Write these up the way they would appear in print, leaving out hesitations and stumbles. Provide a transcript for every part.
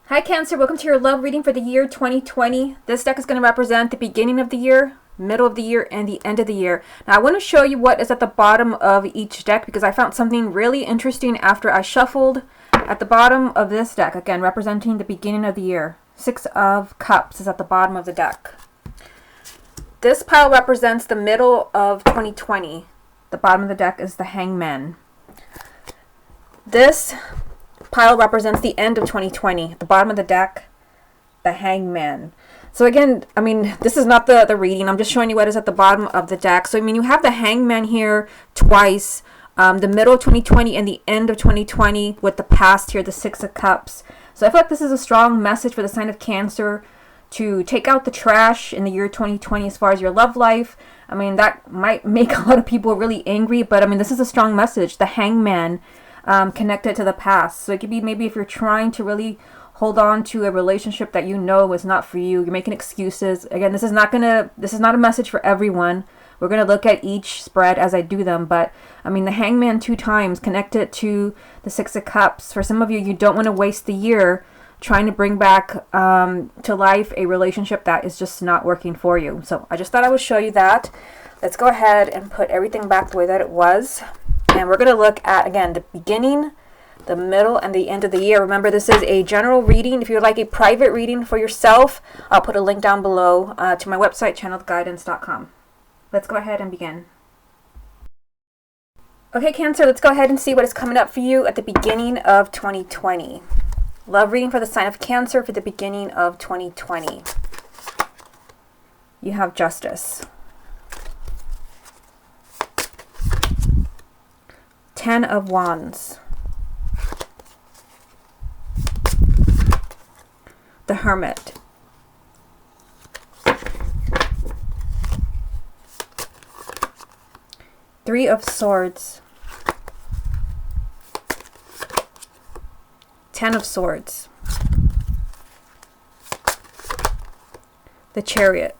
Hi Cancer, welcome to your love reading for the year 2020. This deck is going to represent the beginning of the year, middle of the year, and the end of the year. Now I want to show you what is at the bottom of each deck because I found something really interesting after I shuffled. At the bottom of this deck, again representing the beginning of the year, Six of Cups is at the bottom of the deck. This pile represents the middle of 2020. The bottom of the deck is the Hangman. This pile represents the end of 2020. At the bottom of the deck, the Hangman. So again, I mean, this is not the reading. I'm just showing you what is at the bottom of the deck. So I mean, you have the Hangman here twice. The middle of 2020 and the end of 2020 with the past here, the Six of Cups. So I feel like this is a strong message for the sign of Cancer to take out the trash in the year 2020 as far as your love life. I mean, that might make a lot of people really angry, but I mean, this is a strong message. The Hangman connected to the past. So it could be maybe if you're trying to really hold on to a relationship that you know is not for you, you're making excuses. Again, this is not a message for everyone. We're going to look at each spread as I do them, but I mean, the Hangman two times connected to the Six of Cups. For some of you, you don't want to waste the year trying to bring back to life a relationship that is just not working for you. So I just thought I would show you that. Let's go ahead and put everything back the way that it was. And we're going to look at, again, the beginning, the middle, and the end of the year. Remember, this is a general reading. If you would like a private reading for yourself, I'll put a link down below to my website, channeledguidance.com. Let's go ahead and begin. Okay, Cancer, let's go ahead and see what is coming up for you at the beginning of 2020. Love reading for the sign of Cancer for the beginning of 2020. You have Justice. 10 of Wands. The Hermit. Three of Swords. 10 of Swords. The Chariot.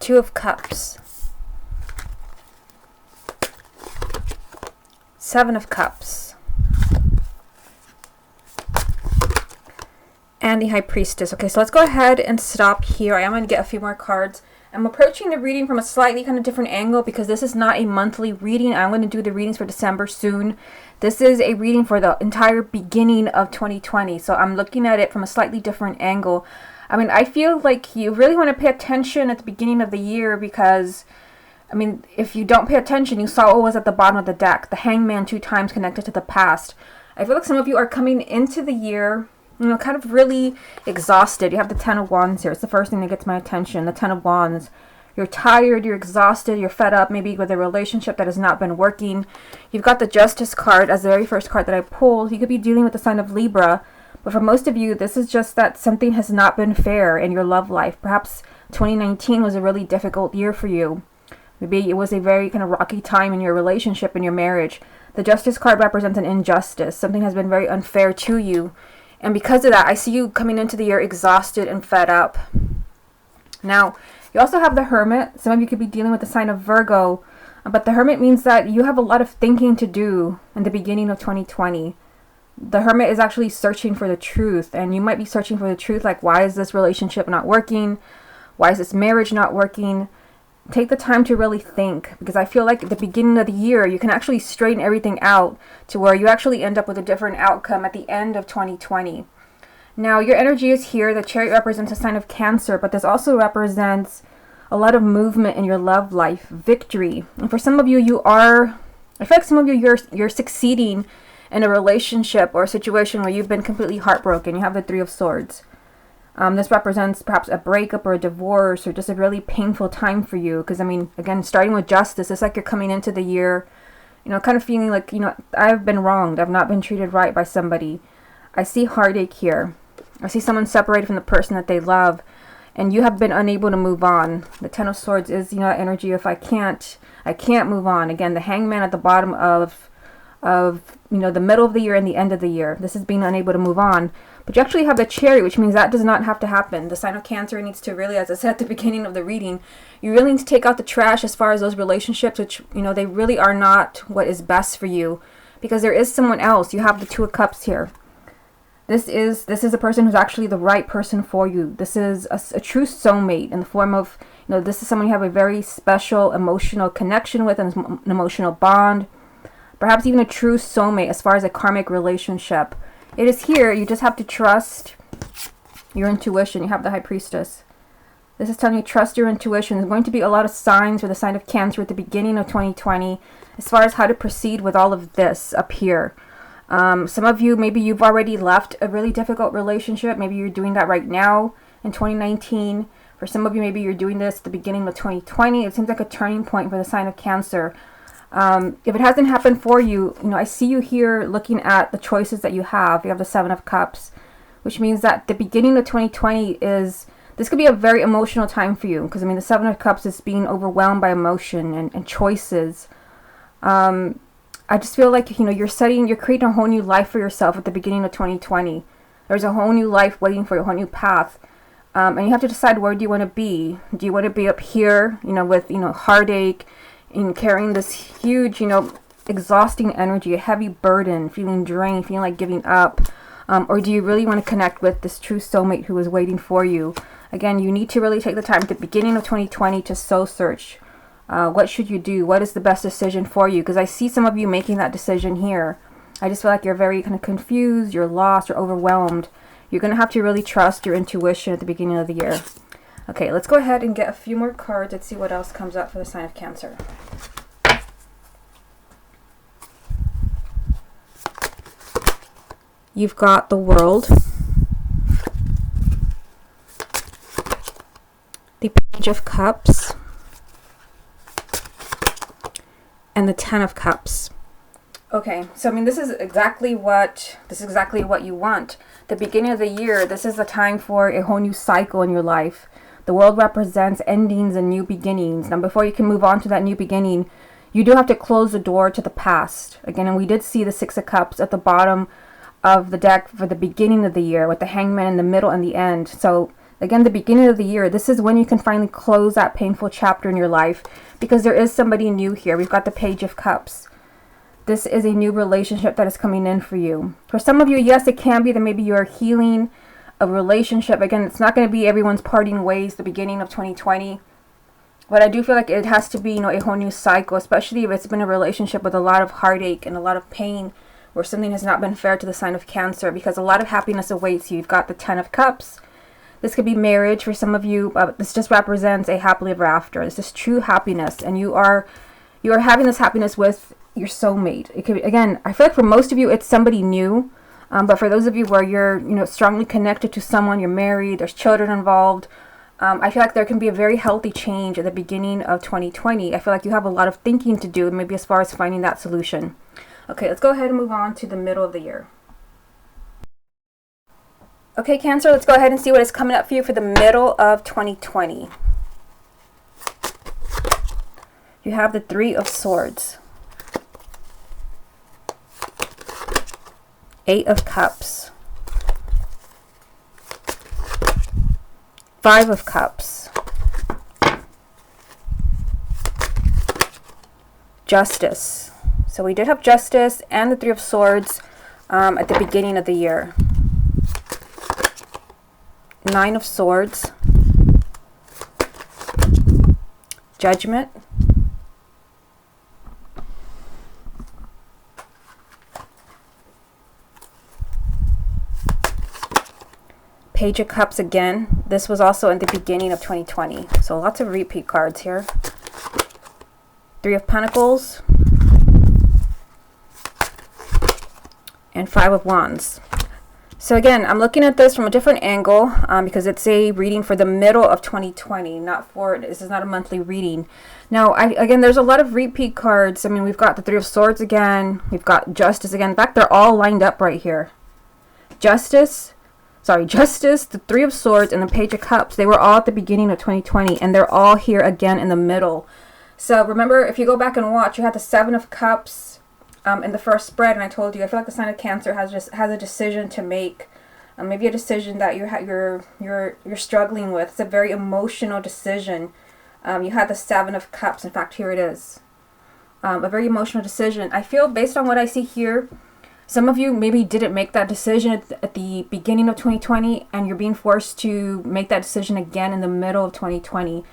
Two of Cups. 7 of Cups. And the High Priestess. Okay, so let's go ahead and stop here. I am going to get a few more cards. I'm approaching the reading from a slightly kind of different angle because this is not a monthly reading. I'm going to do the readings for December soon. This is a reading for the entire beginning of 2020. So I'm looking at it from a slightly different angle. I mean, I feel like you really want to pay attention at the beginning of the year because, I mean, if you don't pay attention, you saw what was at the bottom of the deck. The Hangman two times connected to the past. I feel like some of you are coming into the year, you know, kind of really exhausted. You have the 10 of Wands here. It's the first thing that gets my attention. The 10 of Wands. You're tired, you're exhausted, you're fed up, maybe with a relationship that has not been working. You've got the Justice card as the very first card that I pulled. You could be dealing with the sign of Libra. But for most of you, this is just that something has not been fair in your love life. Perhaps 2019 was a really difficult year for you. Maybe it was a very kind of rocky time in your relationship, in your marriage. The Justice card represents an injustice. Something has been very unfair to you. And because of that, I see you coming into the year exhausted and fed up. Now, you also have the Hermit. Some of you could be dealing with the sign of Virgo. But the Hermit means that you have a lot of thinking to do in the beginning of 2020. The Hermit is actually searching for the truth, and you might be searching for the truth, like, why is this relationship not working? Why is this marriage not working? Take the time to really think, because I feel like at the beginning of the year, you can actually straighten everything out to where you actually end up with a different outcome at the end of 2020. Now, your energy is here. The Chariot represents a sign of Cancer, but this also represents a lot of movement in your love life, victory. And for some of you, I feel like some of you, you're succeeding in a relationship or a situation where you've been completely heartbroken. You have the Three of Swords. This represents perhaps a breakup or a divorce or just a really painful time for you. Because, I mean, again, starting with Justice, it's like you're coming into the year, you know, kind of feeling like, you know, I've been wronged. I've not been treated right by somebody. I see heartache here. I see someone separated from the person that they love. And you have been unable to move on. The Ten of Swords is, you know, energy of I can't move on. Again, the Hangman at the bottom of you know, the middle of the year and the end of the year. This is being unable to move on. But you actually have the Chariot, which means that does not have to happen. The sign of Cancer needs to really, as I said at the beginning of the reading, you really need to take out the trash as far as those relationships, which, you know, they really are not what is best for you, because there is someone else. You have the Two of Cups here. This is a person who's actually the right person for you. This is a true soulmate in the form of, you know, this is someone you have a very special emotional connection with, and an emotional bond. Perhaps even a true soulmate as far as a karmic relationship. It is here. You just have to trust your intuition. You have the High Priestess. This is telling you trust your intuition. There's going to be a lot of signs for the sign of Cancer at the beginning of 2020 as far as how to proceed with all of this up here. Some of you, maybe you've already left a really difficult relationship. Maybe you're doing that right now in 2019. For some of you, maybe you're doing this at the beginning of 2020. It seems like a turning point for the sign of Cancer. If it hasn't happened for you, you know, I see you here looking at the choices that you have. You have the Seven of Cups, which means that the beginning of 2020 this could be a very emotional time for you. Because, I mean, the Seven of Cups is being overwhelmed by emotion and choices. I just feel like, you know, you're creating a whole new life for yourself at the beginning of 2020. There's a whole new life waiting for you, a whole new path. And you have to decide, where do you want to be? Do you want to be up here, you know, with, you know, heartache, and carrying this huge, you know, exhausting energy, a heavy burden, feeling drained, feeling like giving up? Or do you really want to connect with this true soulmate who is waiting for you? Again, you need to really take the time at the beginning of 2020 to soul search. What should you do? What is the best decision for you? Because I see some of you making that decision here. I just feel like you're very kind of confused, you're lost, you're overwhelmed. You're going to have to really trust your intuition at the beginning of the year. Okay, let's go ahead and get a few more cards and see what else comes up for the sign of Cancer. You've got the World, the Page of Cups, and the Ten of Cups. Okay, so I mean, this is exactly what you want. The beginning of the year, this is the time for a whole new cycle in your life. The World represents endings and new beginnings. Now, before you can move on to that new beginning, you do have to close the door to the past. Again, and we did see the Six of Cups at the bottom of the deck for the beginning of the year, with the Hangman in the middle and the end. So, again, the beginning of the year, this is when you can finally close that painful chapter in your life, because there is somebody new here. We've got the Page of Cups. This is a new relationship that is coming in for you. For some of you, yes, it can be that maybe you're healing a relationship. Again, it's not going to be everyone's parting ways the beginning of 2020. But I do feel like it has to be, you know, a whole new cycle, especially if it's been a relationship with a lot of heartache and a lot of pain, where something has not been fair to the sign of Cancer, because a lot of happiness awaits you. You've got the Ten of Cups. This could be marriage for some of you. This just represents a happily ever after. This is true happiness, and you are having this happiness with your soulmate. It could be, again, I feel like for most of you, it's somebody new. But for those of you where you're, you know, strongly connected to someone, you're married, there's children involved, I feel like there can be a very healthy change at the beginning of 2020. I feel like you have a lot of thinking to do, maybe as far as finding that solution. Okay, let's go ahead and move on to the middle of the year. Okay, Cancer, let's go ahead and see what is coming up for you for the middle of 2020. You have the Three of Swords, Eight of Cups, Five of Cups, Justice. So we did have Justice and the Three of Swords at the beginning of the year. Nine of Swords, Judgment, Page of Cups again. This was also in the beginning of 2020. So lots of repeat cards here. Three of Pentacles and Five of Wands. So again, I'm looking at this from a different angle because it's a reading for the middle of 2020, this is not a monthly reading. Now, again, there's a lot of repeat cards. I mean, we've got the Three of Swords again. We've got Justice again. In fact, they're all lined up right here. Justice, the Three of Swords, and the Page of Cups. They were all at the beginning of 2020, and they're all here again in the middle. So remember, if you go back and watch, you had the Seven of Cups in the first spread, and I told you, I feel like the sign of Cancer has a decision to make. Maybe a decision that you're struggling with. It's a very emotional decision. You had the Seven of Cups. In fact, here it is. A very emotional decision. I feel, based on what I see here, some of you maybe didn't make that decision at the beginning of 2020, and you're being forced to make that decision again in the middle of 2020.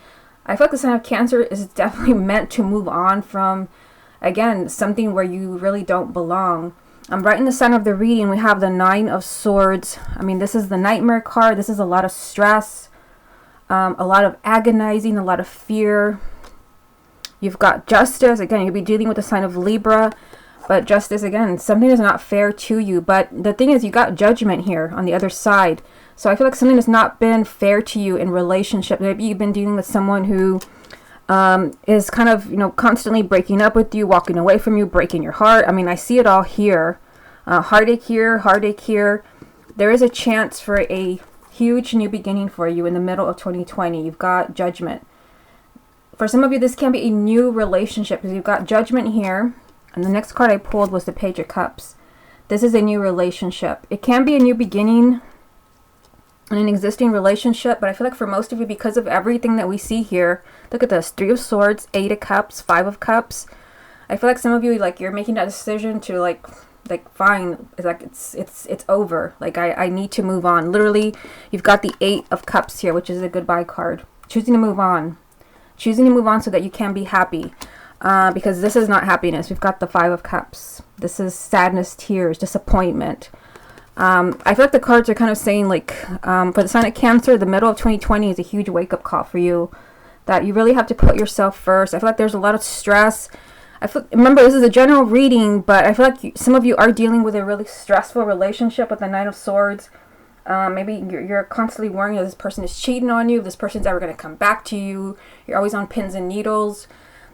I feel like the sign of Cancer is definitely meant to move on from, again, something where you really don't belong. Right in the center of the reading, we have the Nine of Swords. I mean, this is the nightmare card. This is a lot of stress, a lot of agonizing, a lot of fear. You've got Justice. Again, you'll be dealing with the sign of Libra. But Justice, again, something is not fair to you. But the thing is, you got Judgment here on the other side. So I feel like something has not been fair to you in relationship. Maybe you've been dealing with someone who is kind of, constantly breaking up with you, walking away from you, breaking your heart. I mean, I see it all here. Heartache here, heartache here. There is a chance for a huge new beginning for you in the middle of 2020. You've got Judgment. For some of you, this can be a new relationship because you've got Judgment here. And the next card I pulled was the Page of Cups. This is a new relationship. It can be a new beginning in an existing relationship, but I feel like for most of you, because of everything that we see here, look at this: Three of Swords, Eight of Cups, Five of Cups. I feel like some of you, you're making that decision to fine, it's over. I need to move on. Literally, you've got the Eight of Cups here, which is a goodbye card. Choosing to move on. Choosing to move on so that you can be happy. Because this is not happiness. We've got the Five of Cups. This is sadness, tears, disappointment. I feel like the cards are kind of saying, for the sign of Cancer, the middle of 2020 is a huge wake-up call for you. That you really have to put yourself first. I feel like there's a lot of stress. Remember, this is a general reading, but I feel like some of you are dealing with a really stressful relationship with the Nine of Swords. Maybe you're constantly worrying that this person is cheating on you, if this person's ever going to come back to you. You're always on pins and needles.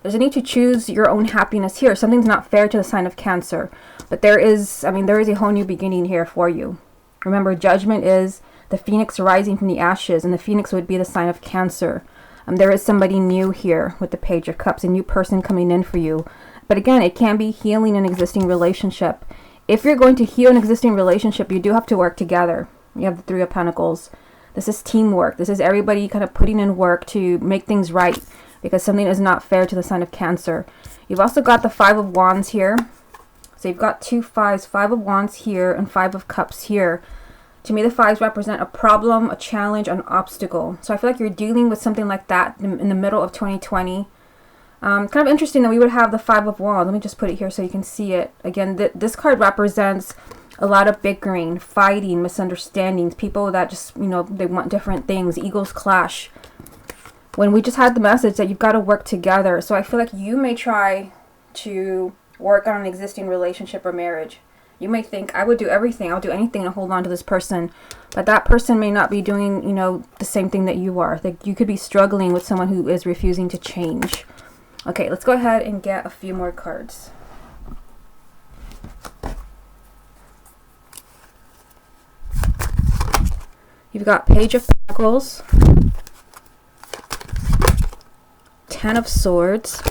There's a need to choose your own happiness here. Something's not fair to the sign of Cancer. But there is a whole new beginning here for you. Remember, Judgment is the phoenix rising from the ashes, and the phoenix would be the sign of Cancer. There is somebody new here with the Page of Cups, a new person coming in for you. But again, it can be healing an existing relationship. If you're going to heal an existing relationship, you do have to work together. You have the Three of Pentacles. This is teamwork. This is everybody kind of putting in work to make things right, because something is not fair to the sign of Cancer. You've also got the Five of Wands here. So you've got two fives, Five of Wands here and Five of Cups here. To me, the fives represent a problem, a challenge, an obstacle. So I feel like you're dealing with something like that in the middle of 2020. Kind of interesting that we would have the Five of Wands. Let me just put it here so you can see it. Again, this card represents a lot of bickering, fighting, misunderstandings, people that just, they want different things, egos clash. When we just had the message that you've got to work together. So I feel like you may try to work on an existing relationship or marriage. You may think, I would do everything, I'll do anything to hold on to this person. But that person may not be doing, the same thing that you are. You could be struggling with someone who is refusing to change. Okay, let's go ahead and get a few more cards. You've got Page of Pentacles, Ten of Swords,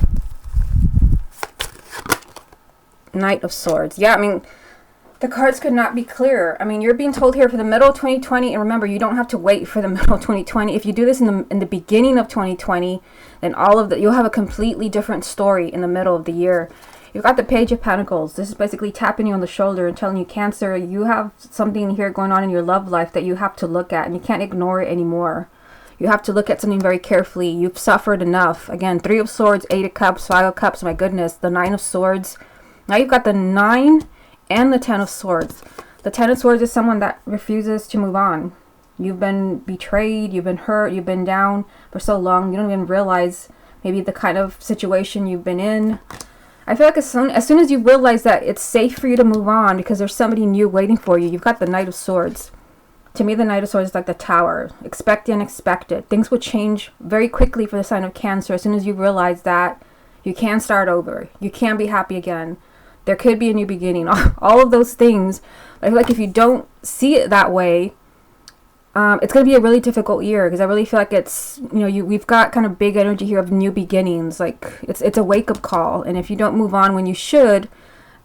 Knight of Swords. Yeah, the cards could not be clearer. You're being told here for the middle of 2020, and remember, you don't have to wait for the middle of 2020. If you do this in the beginning of 2020, then you'll have a completely different story in the middle of the year. You've got the Page of Pentacles. This is basically tapping you on the shoulder and telling you, Cancer, you have something here going on in your love life that you have to look at, and you can't ignore it anymore. You have to look at something very carefully. You've suffered enough. Again, Three of Swords, Eight of Cups, Five of Cups. My goodness, the Nine of Swords. Now you've got the Nine and the Ten of Swords. The Ten of Swords is someone that refuses to move on. You've been betrayed, you've been hurt, you've been down for so long, you don't even realize maybe the kind of situation you've been in. I feel like as soon as you realize that it's safe for you to move on because there's somebody new waiting for you, you've got the Knight of Swords. To me, the Knight of Swords is like the Tower. Expect the unexpected. Things will change very quickly for the sign of Cancer as soon as you realize that you can start over. You can be happy again. There could be a new beginning. All of those things. I feel like if you don't see it that way, it's going to be a really difficult year, because I really feel like it's, we've got kind of big energy here of new beginnings. Like it's a wake-up call, and if you don't move on when you should,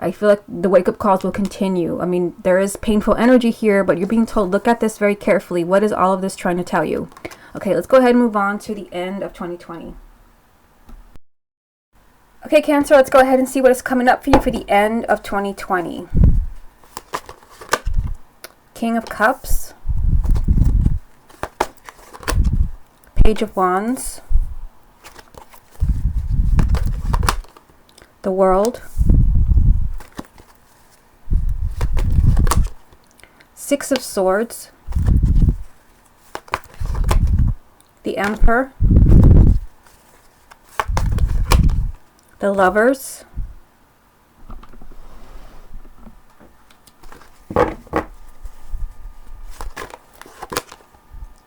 I feel like the wake-up calls will continue. I mean, there is painful energy here, but you're being told, look at this very carefully. What is all of this trying to tell you? Okay, let's go ahead and move on to the end of 2020. Okay, Cancer, let's go ahead and see what is coming up for you for the end of 2020. King of Cups. Page of Wands. The World. Six of Swords. The Emperor. The Lovers.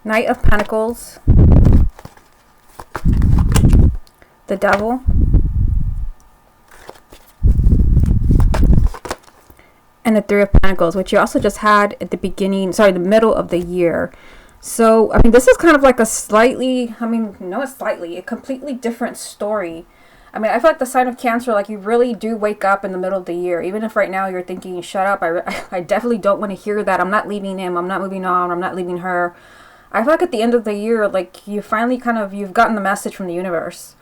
Knight of Pentacles. The Devil. And the Three of Pentacles, which you also just had at the the middle of the year. So, I mean, this is kind of like a a completely different story. I mean, I feel like the sign of Cancer, like, you really do wake up in the middle of the year. Even if right now you're thinking, shut up, I definitely don't want to hear that. I'm not leaving him. I'm not moving on. I'm not leaving her. I feel like at the end of the year, like, you finally you've gotten the message from the universe.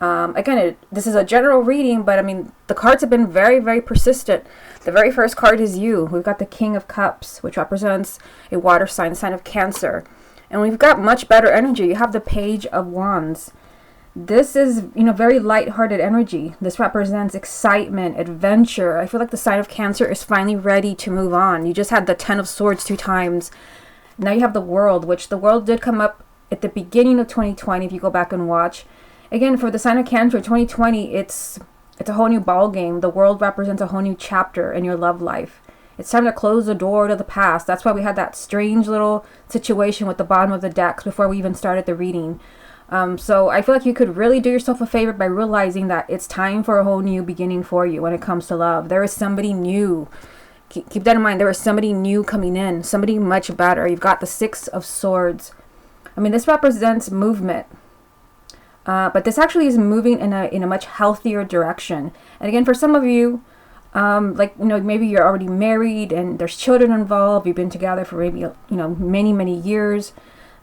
Again, this is a general reading, but I mean, the cards have been very, very persistent. The very first card is you. We've got the King of Cups, which represents a water sign, sign of Cancer. And we've got much better energy. You have the Page of Wands. This is, very light-hearted energy. This represents excitement, adventure. I feel like the sign of Cancer is finally ready to move on. You just had the Ten of Swords 2 times. Now you have the World, which the World did come up at the beginning of 2020, if you go back and watch. Again, for the sign of Cancer, 2020, it's a whole new ball game. The World represents a whole new chapter in your love life. It's time to close the door to the past. That's why we had that strange little situation with the bottom of the decks before we even started the reading. So I feel like you could really do yourself a favor by realizing that it's time for a whole new beginning for you when it comes to love. There is somebody new. Keep that in mind. There is somebody new coming in, somebody much better. You've got the Six of Swords. I mean, this represents movement. But this actually is moving in a much healthier direction. And again, for some of you, maybe you're already married and there's children involved. You've been together for maybe, many, many years.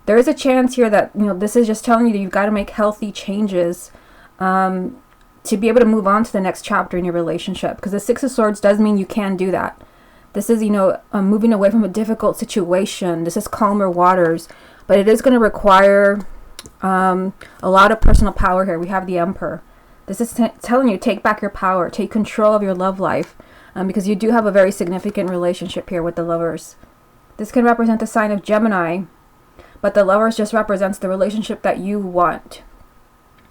There is a chance here that, this is just telling you that you've got to make healthy changes to be able to move on to the next chapter in your relationship. Because the Six of Swords does mean you can do that. This is, moving away from a difficult situation. This is calmer waters. But it is going to require a lot of personal power here. We have the Emperor. This is telling you, take back your power. Take control of your love life. Because you do have a very significant relationship here with the Lovers. This can represent the sign of Gemini. But the Lovers just represents the relationship that you want.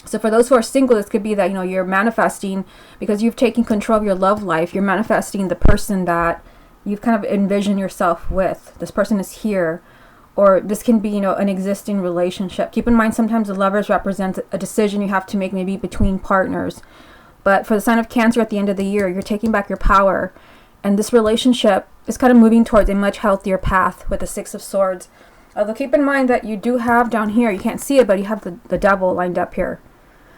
So for those who are single, this could be that, you're manifesting, because you've taken control of your love life. You're manifesting the person that you've kind of envisioned yourself with. This person is here. Or this can be, an existing relationship. Keep in mind, sometimes the Lovers represent a decision you have to make maybe between partners. But for the sign of Cancer at the end of the year, you're taking back your power. And this relationship is kind of moving towards a much healthier path with the Six of Swords. Although keep in mind that you do have down here, you can't see it, but you have the Devil lined up here.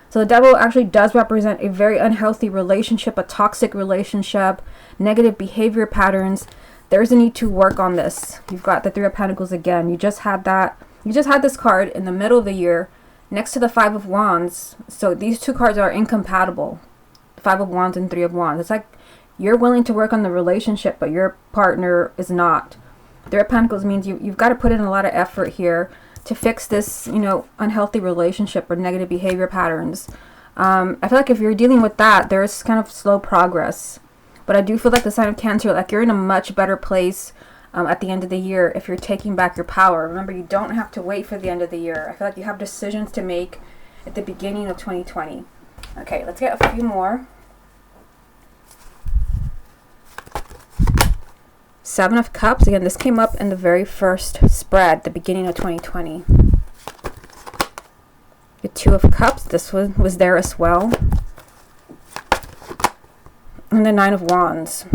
So the Devil actually does represent a very unhealthy relationship, a toxic relationship, negative behavior patterns. There's a need to work on this. You've got the Three of Pentacles again. You just had this card in the middle of the year next to the Five of Wands. So these two cards are incompatible. Five of Wands and Three of Wands. It's like you're willing to work on the relationship, but your partner is not. Three of Pentacles means you've got to put in a lot of effort here to fix this, unhealthy relationship or negative behavior patterns. I feel like if you're dealing with that, there's kind of slow progress. But I do feel like the sign of Cancer, like you're in a much better place at the end of the year if you're taking back your power. Remember, you don't have to wait for the end of the year. I feel like you have decisions to make at the beginning of 2020. Okay, let's get a few more. Seven of Cups. Again, this came up in the very first spread, the beginning of 2020. The Two of Cups. This one was there as well. And the Nine of Wands.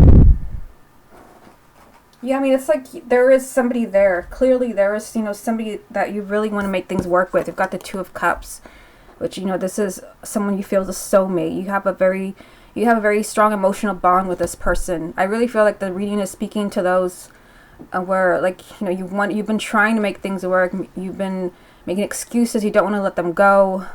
Yeah, I mean, it's like there is somebody there. Clearly, there is, somebody that you really want to make things work with. You've got the Two of Cups. which, you know, this is someone you feel is a soulmate. You have a very strong emotional bond with this person. I really feel like the reading is speaking to those where, like, you know, you've been trying to make things work. You've been making excuses. You don't want to let them go.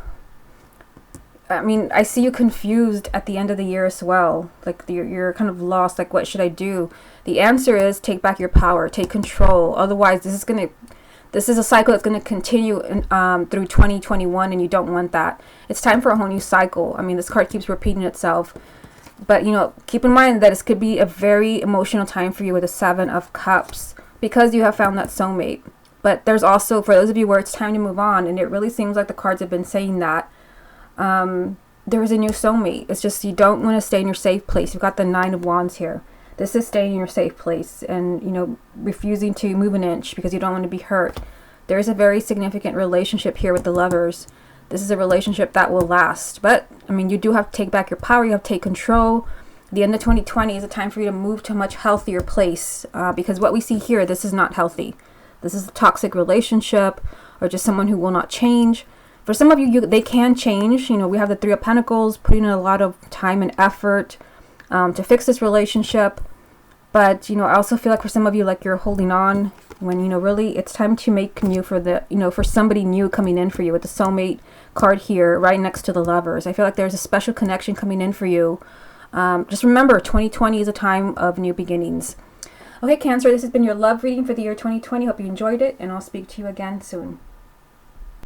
I mean, I see you confused at the end of the year as well. Like, you're kind of lost. Like, what should I do? The answer is take back your power, take control. Otherwise, this is a cycle that's going to continue through 2021, and you don't want that. It's time for a whole new cycle. I mean, this card keeps repeating itself. But, you know, keep in mind that this could be a very emotional time for you with the Seven of Cups, because you have found that soulmate. But there's also, for those of you where it's time to move on, and it really seems like the cards have been saying that, there is a new soulmate. It's just you don't want to stay in your safe place. You've got the Nine of Wands here. This is staying in your safe place and, you know, refusing to move an inch because you don't want to be hurt. There is a very significant relationship here with the Lovers. This is a relationship that will last. But, I mean, you do have to take back your power. You have to take control. The end of 2020 is a time for you to move to a much healthier place, because what we see here, this is not healthy. This is a toxic relationship or just someone who will not change. For some of you, they can change. You know, we have the Three of Pentacles, putting in a lot of time and effort to fix this relationship. But, you know, I also feel like for some of you, like, you're holding on when, you know, really it's time to make new for the, you know, for somebody new coming in for you with the soulmate card here right next to the Lovers. I feel like there's a special connection coming in for you. Just remember, 2020 is a time of new beginnings. Okay, Cancer, this has been your love reading for the year 2020. Hope you enjoyed it, and I'll speak to you again soon.